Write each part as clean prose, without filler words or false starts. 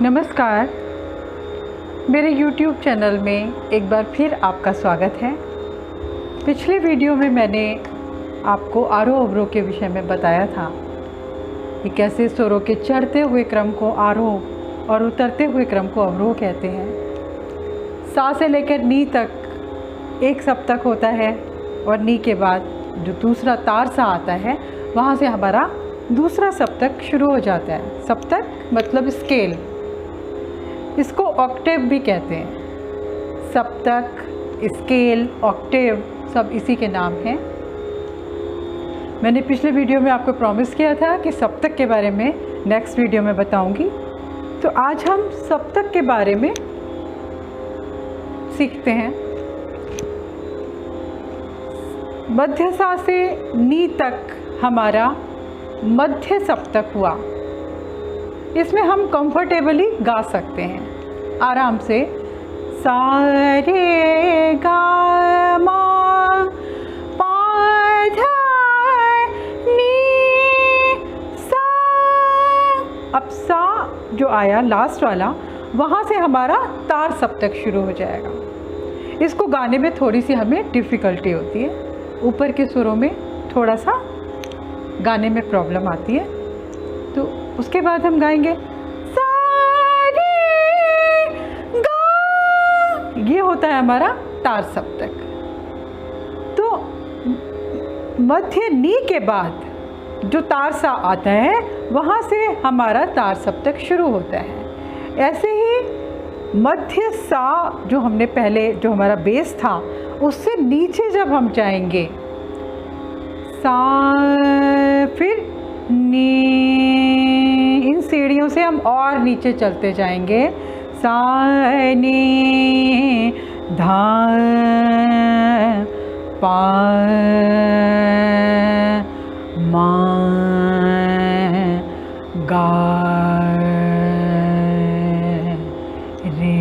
नमस्कार, मेरे YouTube channel में एक बार फिर आपका स्वागत है। पिछले वीडियो में मैंने आपको आरोह अवरोह के विषय में बताया था कि कैसे स्वरों के चढ़ते हुए क्रम को आरोह और उतरते हुए क्रम को अवरोह कहते हैं। सा से लेकर नी तक एक सप्तक होता है और नी के बाद जो दूसरा तार सा आता है वहाँ से हमारा दूसरा सप्तक शुरू हो जाता है। सप्तक मतलब स्केल, इसको ऑक्टेव भी कहते हैं। सप्तक, स्केल, ऑक्टेव सब इसी के नाम हैं। मैंने पिछले वीडियो में आपको प्रॉमिस किया था कि सप्तक के बारे में नेक्स्ट वीडियो में बताऊंगी, तो आज हम सप्तक के बारे में सीखते हैं। मध्य सा से नी तक हमारा मध्य सप्तक हुआ। इसमें हम कंफर्टेबली गा सकते हैं आराम से। सा रे गा मा पा धा नी सा। अब सा जो आया लास्ट वाला, वहाँ से हमारा तार सप्तक शुरू हो जाएगा। इसको गाने में थोड़ी सी हमें डिफ़िकल्टी होती है, ऊपर के सुरों में थोड़ा सा गाने में प्रॉब्लम आती है। तो उसके बाद हम गाएंगे सा रे गा, ये होता है हमारा तार सप्तक। तो मध्य नी के बाद जो तार सा आता है वहाँ से हमारा तार सप्तक शुरू होता है। ऐसे ही मध्य सा जो हमने पहले जो हमारा बेस था उससे नीचे जब हम जाएंगे, सा फिर नी, इन सीढ़ियों से हम और नीचे चलते जाएंगे। सा नी धा पा मा गा रे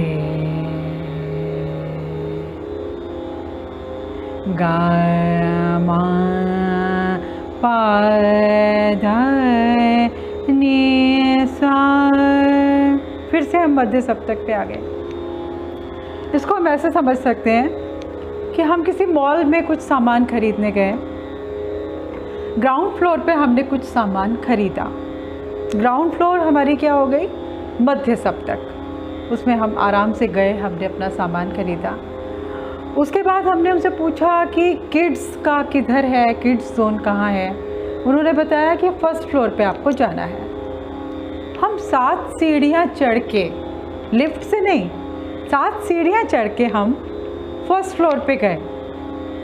गा मा पा धा नी सा। फिर से हम मध्य सप्तक पे आ गए। इसको हम ऐसे समझ सकते हैं कि हम किसी मॉल में कुछ सामान खरीदने गए। ग्राउंड फ्लोर पे हमने कुछ सामान खरीदा। ग्राउंड फ्लोर हमारी क्या हो गई? मध्य सप्तक। उसमें हम आराम से गए, हमने अपना सामान खरीदा। उसके बाद हमने उनसे पूछा कि किड्स का किधर है, किड्स जोन कहाँ है। उन्होंने बताया कि फर्स्ट फ्लोर पे आपको जाना है। हम 7 सीढ़ियाँ चढ़ के, लिफ्ट से नहीं, 7 सीढ़ियाँ चढ़ के हम फर्स्ट फ्लोर पे गए।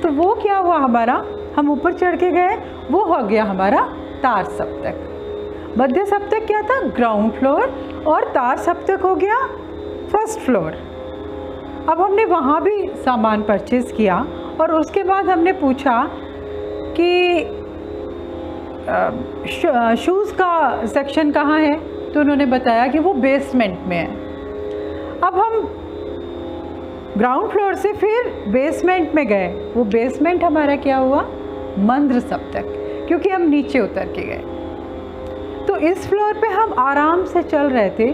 तो वो क्या हुआ हमारा, हम ऊपर चढ़ के गए, वो हो गया हमारा तार सप्तक। मध्य सप्तक क्या था? ग्राउंड फ्लोर, और तार सप्तक हो गया फर्स्ट फ्लोर। अब हमने वहाँ भी सामान परचेज़ किया और उसके बाद हमने पूछा कि शूज़ का सेक्शन कहाँ है, तो उन्होंने बताया कि वो बेसमेंट में है। अब हम ग्राउंड फ्लोर से फिर बेसमेंट में गए। वो बेसमेंट हमारा क्या हुआ? मंद्र सप्तक, क्योंकि हम नीचे उतर के गए। तो इस फ्लोर पे हम आराम से चल रहे थे।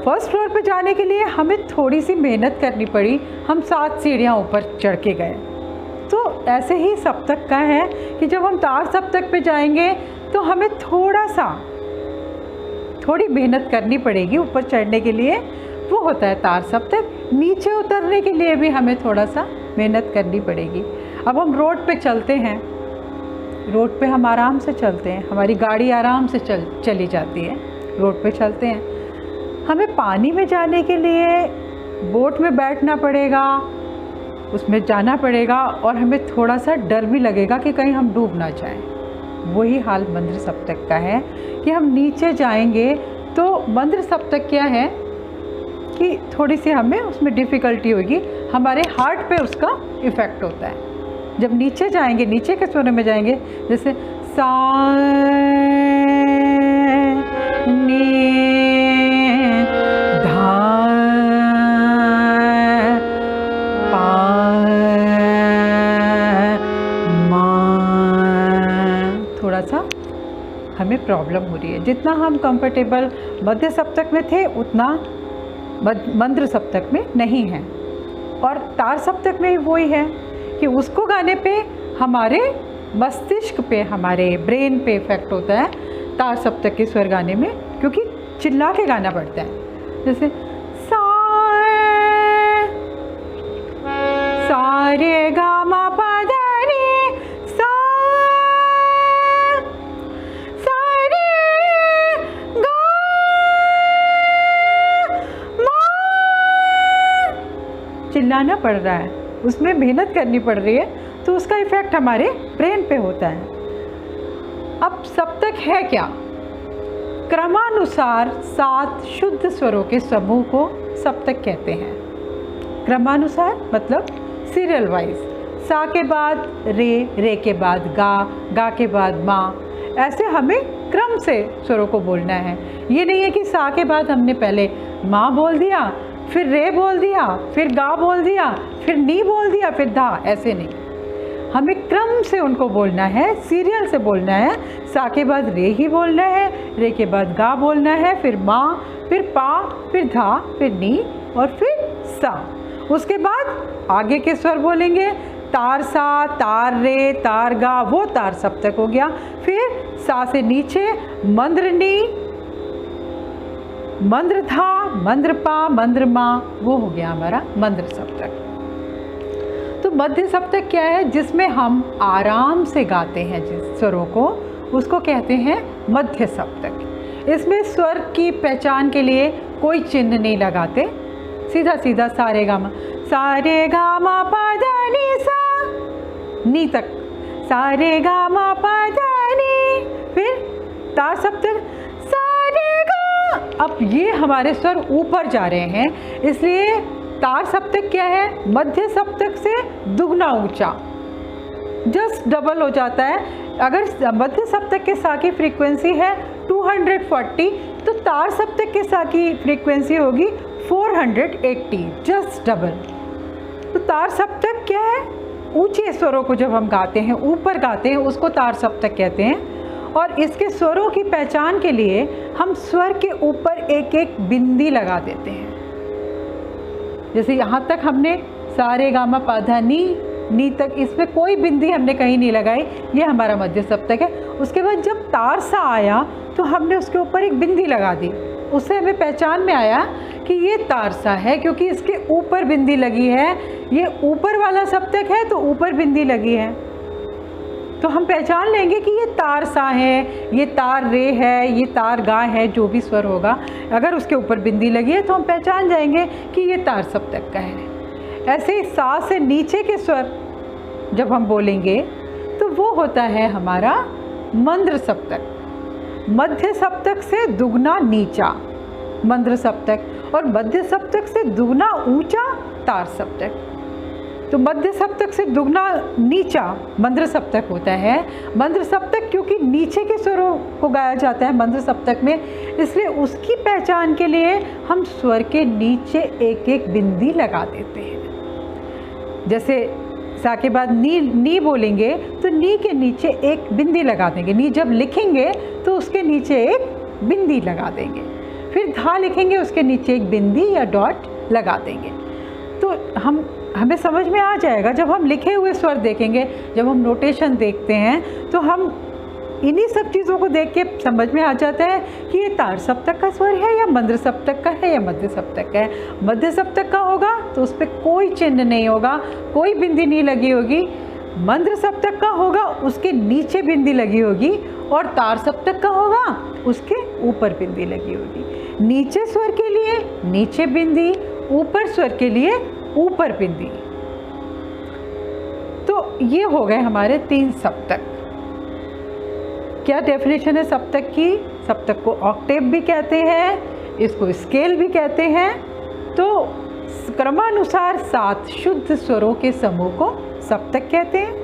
फर्स्ट फ्लोर पे जाने के लिए हमें थोड़ी सी मेहनत करनी पड़ी। हम 7 सीढ़ियाँ ऊपर चढ़ के गए। तो ऐसे ही सप्तक का है कि जब हम तार सप्तक पे जाएंगे तो हमें थोड़ी मेहनत करनी पड़ेगी ऊपर चढ़ने के लिए, वो होता है तार सप्तक। नीचे उतरने के लिए भी हमें थोड़ा सा मेहनत करनी पड़ेगी। अब हम रोड पे चलते हैं, रोड पे हम आराम से चलते हैं, हमारी गाड़ी आराम से चली जाती है। रोड पे चलते हैं, हमें पानी में जाने के लिए बोट में बैठना पड़ेगा, उसमें जाना पड़ेगा, और हमें थोड़ा सा डर भी लगेगा कि कहीं हम डूब ना जाएं। वही हाल मंद्र सप्तक का है कि हम नीचे जाएंगे। तो मंद्र सप्तक क्या है कि थोड़ी सी हमें उसमें डिफ़िकल्टी होगी, हमारे हार्ट पे उसका इफ़ेक्ट होता है। जब नीचे जाएंगे, नीचे के स्वरों में जाएंगे, जैसे सा नी हमें प्रॉब्लम हो रही है। जितना हम कंफर्टेबल मध्य सप्तक में थे उतना मंद्र सप्तक में नहीं है। और तार सप्तक में वही है कि उसको गाने पे हमारे मस्तिष्क पे, हमारे ब्रेन पे इफेक्ट होता है तार सप्तक के स्वर गाने में, क्योंकि चिल्ला के गाना पड़ता है। जैसे सा रे गा मा पा धा रे सा, सा रे गा मा, चिल्लाना पड़ रहा है, उसमें मेहनत करनी पड़ रही है, तो उसका इफेक्ट हमारे ब्रेन पे होता है। अब सप्तक है क्या? क्रमानुसार 7 शुद्ध स्वरों के समूह को सप्तक कहते हैं। क्रमानुसार मतलब सीरियल वाइज, सा के बाद रे, रे के बाद गा, गा के बाद मा, ऐसे हमें क्रम से स्वरों को बोलना है। ये नहीं है कि सा के बाद हमने पहले माँ बोल दिया, फिर रे बोल दिया, फिर गा बोल दिया, फिर नी बोल दिया, फिर धा, ऐसे नहीं। हमें क्रम से उनको बोलना है, सीरियल से बोलना है। सा के बाद रे ही बोलना है, रे के बाद गा बोलना है, फिर माँ, फिर पा, फिर धा, फिर नी और फिर सा। उसके बाद आगे के स्वर बोलेंगे, तार सा, तार रे, तार गा, वो तार सप्तक हो गया। फिर सा से नीचे मंद्र नी, मंद्र धा, मंद्र पा, मंद्र माँ, वो हो गया हमारा मंद्र सप्तक। तो मध्य सप्तक क्या है? जिसमें हम आराम से गाते हैं जिस स्वरों को, उसको कहते हैं मध्य सप्तक। इसमें स्वर की पहचान के लिए कोई चिन्ह नहीं लगाते, सीधा सीधा सारे गा मा, सारे गा मा पा धा नी सा, नी तक, सारे गा मा पा धा नी, फिर तार सप्तक सारे गा। अब ये हमारे स्वर ऊपर जा रहे हैं, इसलिए तार सप्तक क्या है? मध्य सप्तक से दुगना ऊंचा, जस्ट डबल हो जाता है। अगर मध्य सप्तक के सा की फ्रीक्वेंसी है 240, तो तार सप्तक के सा की फ्रीक्वेंसी होगी 480, जस्ट डबल। तो तार सप्तक क्या है? ऊंचे स्वरों को जब हम गाते हैं, ऊपर गाते हैं, उसको तार सप्तक कहते हैं। और इसके स्वरों की पहचान के लिए हम स्वर के ऊपर एक एक बिंदी लगा देते हैं। जैसे यहाँ तक हमने सारे गामा पाधा नी तक, इसमें कोई बिंदी हमने कहीं नहीं लगाई, ये हमारा मध्य सप्तक है। उसके बाद जब तार सा आया तो हमने उसके ऊपर एक बिंदी लगा दी, उससे हमें पहचान में आया कि ये तार सा है, क्योंकि इसके ऊपर बिंदी लगी है। ये ऊपर वाला सप्तक है तो ऊपर बिंदी लगी है, तो हम पहचान लेंगे कि ये तार सा है, ये तार रे है, ये तार गा है, जो भी स्वर होगा अगर उसके ऊपर बिंदी लगी है तो हम पहचान जाएंगे कि ये तार सप्तक का है। ऐसे ही सा से नीचे के स्वर जब हम बोलेंगे तो वो होता है हमारा मंद्र सप्तक। मध्य सप्तक से दुगना नीचा मंद्र सप्तक, और मध्य सप्तक से दुगना ऊंचा तार सप्तक। तो मध्य सप्तक से दुगना नीचा मंद्र सप्तक होता है। मंद्र सप्तक क्योंकि नीचे के स्वरों को गाया जाता है मंद्र सप्तक में, इसलिए उसकी पहचान के लिए हम स्वर के नीचे एक एक बिंदी लगा देते हैं। जैसे सा के बाद नी बोलेंगे तो नी के नीचे एक बिंदी लगा देंगे। नी जब लिखेंगे तो उसके नीचे एक बिंदी लगा देंगे। फिर धा लिखेंगे, उसके नीचे एक बिंदी या डॉट लगा देंगे। तो हमें समझ में आ जाएगा। जब हम लिखे हुए स्वर देखेंगे, जब हम नोटेशन देखते हैं, तो हम इन्हीं सब चीज़ों को देख के समझ में आ जाता है कि ये तार सप्तक का स्वर है या मंद्र सप्तक का है या मध्य सप्तक का है। मध्य सप्तक का होगा तो उस पर कोई चिन्ह नहीं होगा, कोई बिंदी नहीं लगी होगी। मंद्र सप्तक का होगा उसके नीचे बिंदी लगी होगी, और तार सप्तक का होगा उसके ऊपर बिंदी लगी होगी। नीचे स्वर के लिए नीचे बिंदी, ऊपर स्वर के लिए ऊपर बिंदी। तो ये हो गए हमारे 3 सप्तक। क्या डेफिनेशन है सप्तक की? सप्तक को ऑक्टेव भी कहते हैं, इसको स्केल भी कहते हैं। तो क्रमानुसार 7 शुद्ध स्वरों के समूह को सप्तक कहते हैं।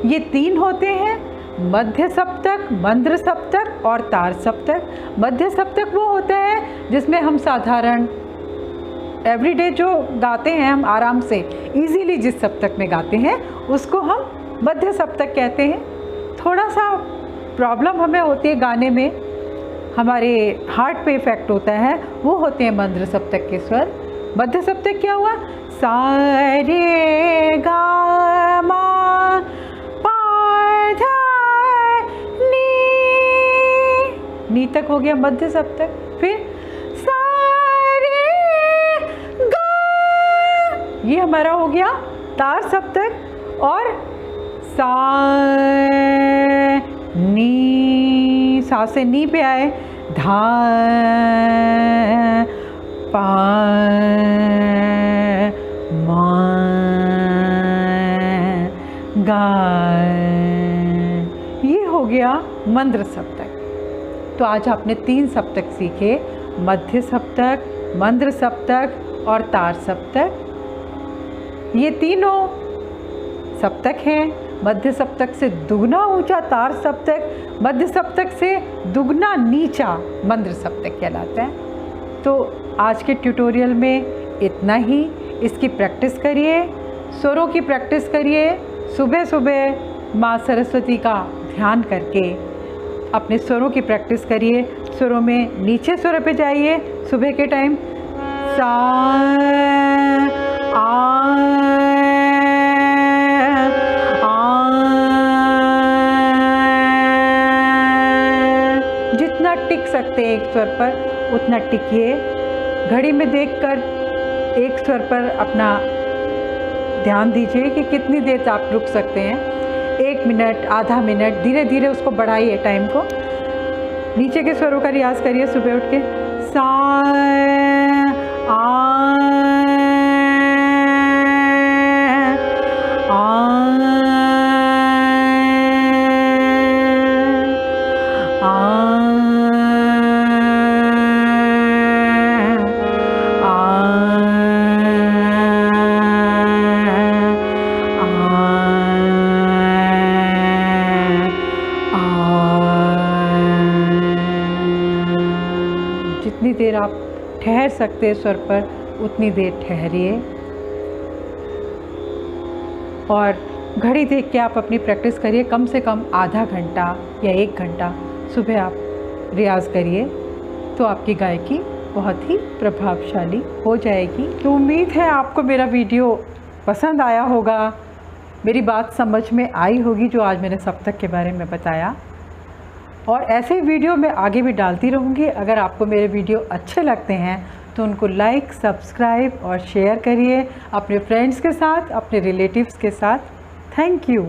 ये 3 होते हैं, मध्य सप्तक, मंद्र सप्तक और तार सप्तक। मध्य सप्तक वो होता है जिसमें हम साधारण एवरीडे जो गाते हैं, हम आराम से इजीली जिस सप्तक में गाते हैं उसको हम मध्य सप्तक कहते हैं। थोड़ा सा प्रॉब्लम हमें होती है गाने में, हमारे हार्ट पे इफ़ेक्ट होता है, वो होते हैं मध्य सप्तक के स्वर। मध्य सप्तक क्या हुआ? सा रे गा मा पा धा नी तक हो गया मध्य सप्तक। फिर सा रे गा, ये हमारा हो गया तार सप्तक। और सा नी, सा से नी पे आए, धा पा मा गा, ये हो गया मंद्र सप्तक। तो आज आपने 3 सप्तक सीखे, मध्य सप्तक, मंद्र सप्तक और तार सप्तक। ये तीनों सप्तक हैं। मध्य सप्तक से दुगना ऊंचा तार सप्तक, मध्य सप्तक से दुगना नीचा मंद्र सप्तक कहलाता है। तो आज के ट्यूटोरियल में इतना ही। इसकी प्रैक्टिस करिए, स्वरों की प्रैक्टिस करिए। सुबह सुबह माँ सरस्वती का ध्यान करके अपने स्वरों की प्रैक्टिस करिए। स्वरों में नीचे स्वर पे जाइए सुबह के टाइम। सा जितना टिक सकते हैं एक स्वर पर उतना टिकिए। घड़ी में देखकर एक स्वर पर अपना ध्यान दीजिए कि कितनी देर आप रुक सकते हैं। 1 मिनट, आधा मिनट, धीरे धीरे उसको बढ़ाइए टाइम को। नीचे के स्वरों का रियाज करिए सुबह उठ के। सा आ जितनी देर आप ठहर सकते हैं स्वर पर उतनी देर ठहरिए। और घड़ी देख के आप अपनी प्रैक्टिस करिए। कम से कम आधा घंटा या 1 घंटा सुबह आप रियाज़ करिए, तो आपकी गायकी बहुत ही प्रभावशाली हो जाएगी। तो उम्मीद है आपको मेरा वीडियो पसंद आया होगा, मेरी बात समझ में आई होगी जो आज मैंने सप्तक के बारे में बताया। और ऐसे वीडियो मैं आगे भी डालती रहूँगी। अगर आपको मेरे वीडियो अच्छे लगते हैं तो उनको लाइक, सब्सक्राइब और शेयर करिए अपने फ्रेंड्स के साथ, अपने रिलेटिव्स के साथ। Thank you.